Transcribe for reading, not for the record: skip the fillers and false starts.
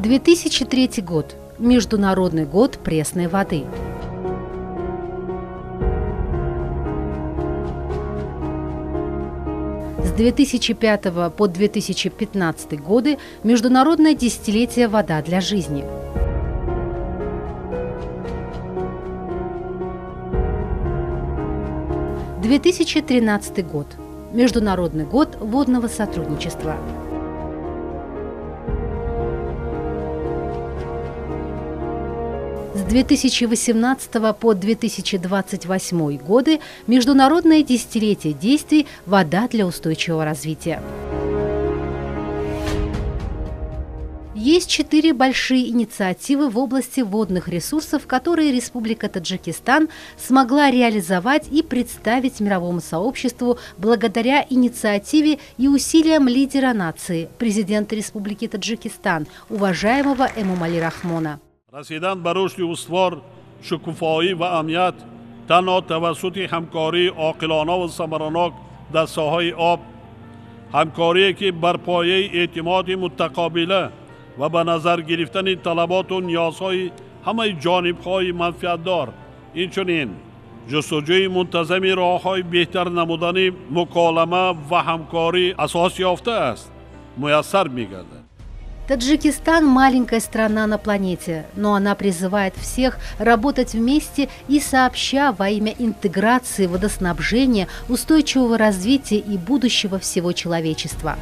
2003 год. Международный год пресной воды. С 2005 по 2015 годы – Международное десятилетие «Вода для жизни». – 2013 год. Международный год водного сотрудничества. С 2018 по 2028 годы – Международное десятилетие действий «Вода для устойчивого развития». Есть 4 большие инициативы в области водных ресурсов, которые Республика Таджикистан смогла реализовать и представить мировому сообществу благодаря инициативе и усилиям лидера нации, президента Республики Таджикистан, уважаемого Эмомали Рахмона. رسیدن به رشد استوار، شکوفایی و امنیت تنها توسط همکاری عاقلانه و ثمرناک در ساحه آب، همکاری که بر پایه اعتماد متقابله و به نظر گرفتن طلبات و نیازهای همه جانبهای منفعتدار، اینچنین جستجوی منتظم راه‌های بهتر نمودن مکالمه و همکاری اساس یافته است، میسر می‌گردد. Таджикистан – маленькая страна на планете, но она призывает всех работать вместе и сообща во имя интеграции, водоснабжения, устойчивого развития и будущего всего человечества.